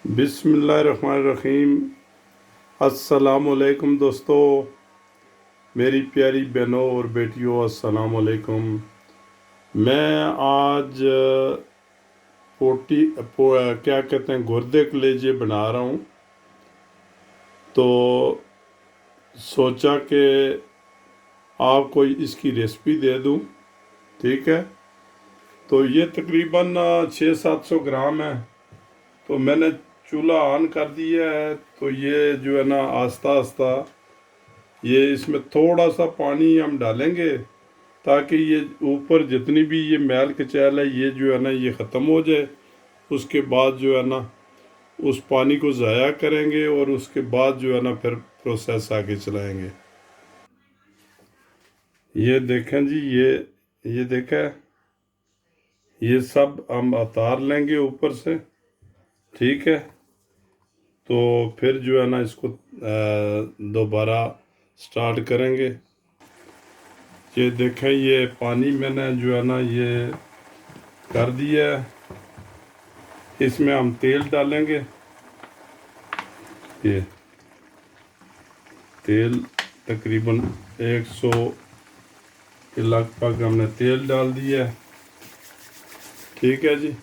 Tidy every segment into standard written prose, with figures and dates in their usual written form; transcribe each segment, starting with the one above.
बिस्मिल्लाहिर्रहमानिर्रहीम। अस्सलामुअलैकुम दोस्तों, मेरी प्यारी बहनों और बेटियों, अस्सलामुअलैकुम। मैं आज क्या कहते हैं, गुर्दे कलेजे बना रहा हूँ। तो सोचा कि आपको इसकी रेसिपी दे दूँ। ठीक है, तो ये तकरीबन 600-700 ग्राम है। तो मैंने चूल्हा ऑन कर दिया है। तो ये जो है ना, आस्ता आस्ता ये इसमें थोड़ा सा पानी हम डालेंगे ताकि ये ऊपर जितनी भी ये मैल कचैल है ये जो है ना ये ख़त्म हो जाए। उसके बाद जो है ना उस पानी को ज़ाया करेंगे और उसके बाद जो है ना फिर प्रोसेस आगे चलाएंगे। ये देखें जी, ये देखें, ये सब हम उतार लेंगे ऊपर से। ठीक है, तो फिर जो है ना इसको दोबारा स्टार्ट करेंगे। ये देखें, ये पानी मैंने जो है ना ये कर दिया है। इसमें हम तेल डालेंगे। ये तेल तकरीबन 100 के लगभग हमने तेल डाल दिया है। ठीक है जी,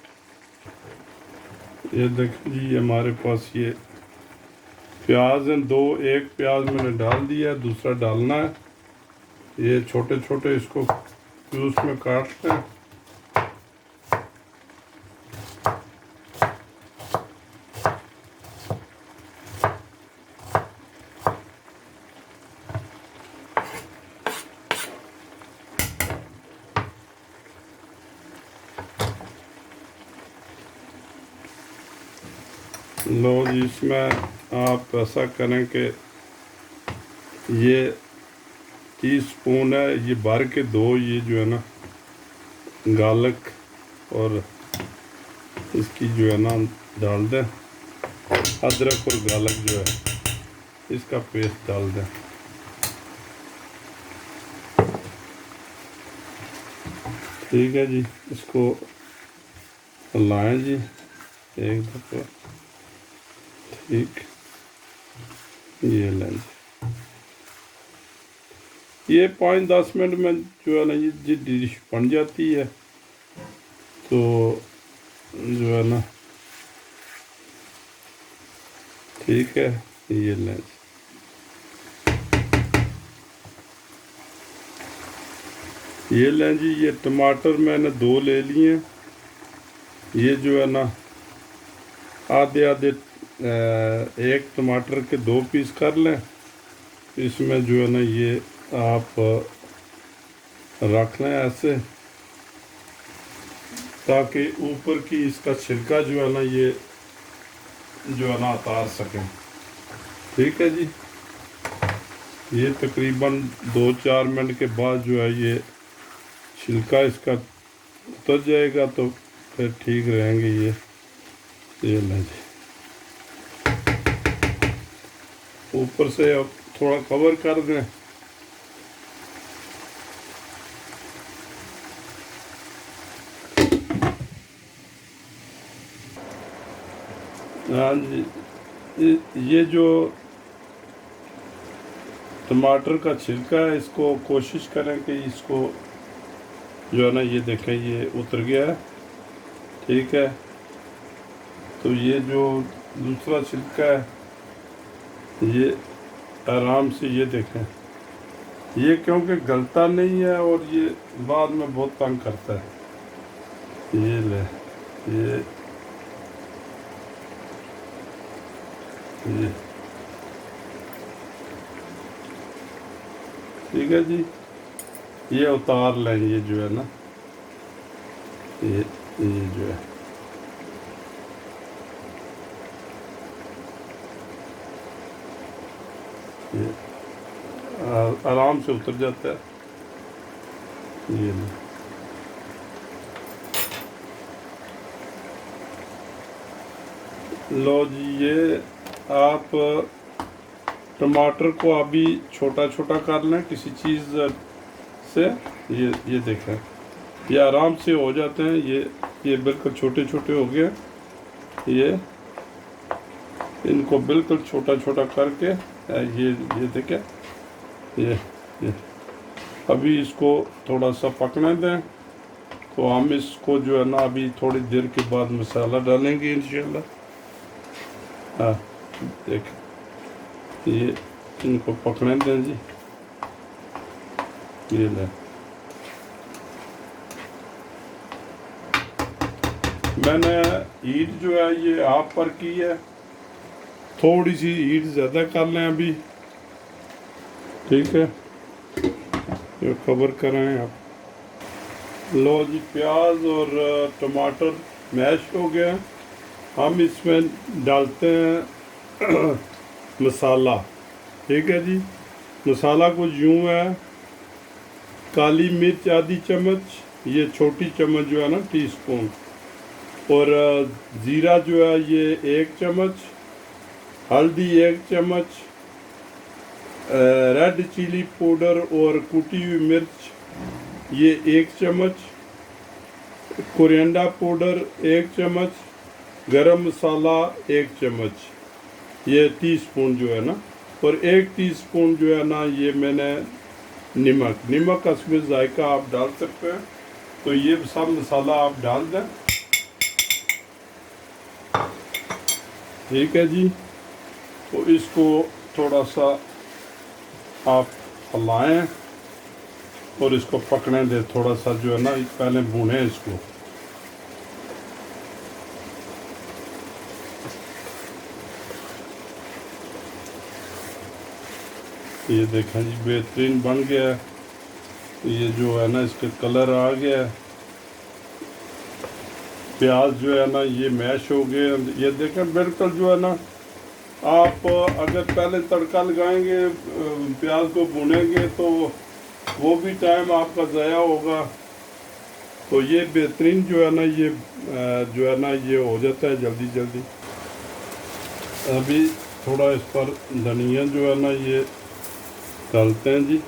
ये देखें जी, हमारे पास ये प्याज हैं दो। एक प्याज मैंने डाल दिया, दूसरा डालना है। ये छोटे छोटे इसको क्यूब्स में काट लें। लो जी, इसमें आप ऐसा करें कि ये टीस्पून है, ये भर के दो, ये जो है ना गार्लिक और इसकी जो है ना डाल दें। अदरक और गार्लिक जो है इसका पेस्ट डाल दें। ठीक है जी, इसको लाएं जी एक दफ़ा। ठीक, ये लें जी। ये 5-10 मिनट में जो है ना ये डिश बन जाती है। तो जो है ना, ठीक है, ये लें जी। ये लें जी, ये टमाटर मैंने 2 ले लिए। ये जो है ना आधे आधे एक टमाटर के 2 पीस कर लें। इसमें जो है ना ये आप रख लें ऐसे, ताकि ऊपर की इसका छिलका जो है ना ये जो है ना उतार सकें। ठीक है जी, ये तकरीबन 2-4 मिनट के बाद जो है ये छिलका इसका उतर जाएगा, तो फिर ठीक रहेंगे ये लें जी। ऊपर से अब थोड़ा कवर कर दें। हाँ जी, ये जो टमाटर का छिलका है इसको कोशिश करें कि इसको जो है ना ये देखें ये उतर गया है। ठीक है, तो ये जो दूसरा छिलका है ये आराम से ये देखें, ये क्योंकि गलता नहीं है और ये बाद में बहुत तंग करता है। ये ले, ये ठीक है जी, ये उतार लें। ये जो है ना ये जो है ये आराम से उतर जाता है। ये ले, लो जी, ये आप टमाटर को अभी छोटा छोटा कर लें किसी चीज़ से। ये देखें, ये आराम से हो जाते हैं। ये बिल्कुल छोटे छोटे हो गए। ये इनको बिल्कुल छोटा छोटा करके ये देखें, ये अभी इसको थोड़ा सा पकने दें। तो हम इसको जो है ना अभी थोड़ी देर के बाद मसाला डालेंगे इंशाल्लाह। हाँ, देख ये इनको पकने दें जी। ये लें, मैंने हीट जो है ये आप पर की है, थोड़ी सी हीट ज़्यादा कर लें अभी, ठीक है। ये खबर करें आप। लो जी, प्याज और टमाटर मैश हो गए। हम इसमें डालते हैं मसाला, ठीक है जी। मसाला कुछ यूँ है, काली मिर्च आधी चम्मच, ये छोटी चम्मच जो है ना टीस्पून, और ज़ीरा जो है ये 1 चम्मच, हल्दी 1 चम्मच, रेड चिली पाउडर और कुटी हुई मिर्च ये 1 चम्मच, कोरिएंडर पाउडर 1 चम्मच, गरम मसाला 1 चम्मच, ये टीस्पून जो है ना, और 1 टीस्पून जो है ना ये मैंने नमक इसमें जायका आप डाल सकते हैं। तो ये सब मसाला आप डाल दें, ठीक है जी। तो इसको थोड़ा सा आप हलाएं और इसको पकने दें थोड़ा सा, जो है ना पहले भूनें इसको। ये देखें जी, बेहतरीन बन गया है। ये जो है ना इसके कलर आ गया है, प्याज जो है ना ये मैश हो गए। ये देखें बिल्कुल जो है ना, आप अगर पहले तड़का लगाएंगे प्याज को भुनेंगे तो वो भी टाइम आपका ज़ाया होगा। तो ये बेहतरीन जो है ना ये जो है ना ये हो जाता है जल्दी जल्दी। अभी थोड़ा इस पर धनिया जो है ना ये डालते हैं जी।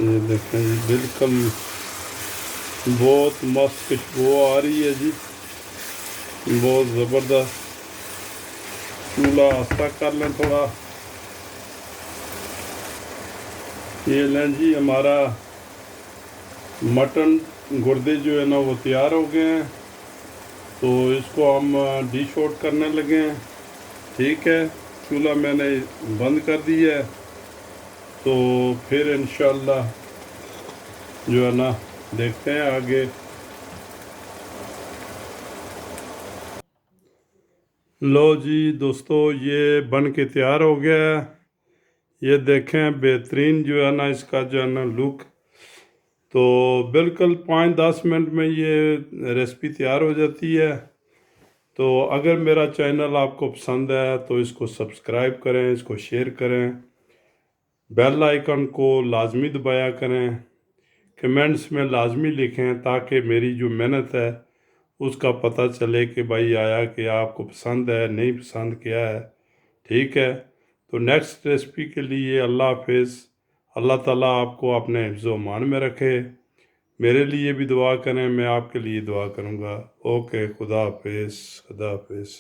ये देखें जी, बिल्कुल बहुत मस्त खुशबू आ रही है जी, बहुत ज़बरदस्त। चूल्हा आस्ता कर लें थोड़ा। ये लें जी, हमारा मटन गुर्दे जो है ना वो तैयार हो गए हैं। तो इसको हम डिश आउट करने लगे हैं, ठीक है। चूल्हा मैंने बंद कर दिया है। तो फिर इंशाल्लाह जो है ना देखते हैं आगे। लो जी दोस्तों, ये बन के तैयार हो गया है। ये देखें बेहतरीन जो है ना इसका जो है ना लुक। तो बिल्कुल 5-10 मिनट में ये रेसिपी तैयार हो जाती है। तो अगर मेरा चैनल आपको पसंद है तो इसको सब्सक्राइब करें, इसको शेयर करें, बेल आइकन को लाजमी दबाया करें, कमेंट्स में लाजमी लिखें ताकि मेरी जो मेहनत है उसका पता चले कि भाई आया कि आपको पसंद है नहीं पसंद क्या है, ठीक है। तो नेक्स्ट रेसिपी के लिए अल्लाह हाफिज़। अल्लाह ताला आपको अपने हिफ्ज़-ओ मान में रखे। मेरे लिए भी दुआ करें, मैं आपके लिए दुआ करूँगा। ओके, खुदा हाफिज़, खुदा हाफिज़।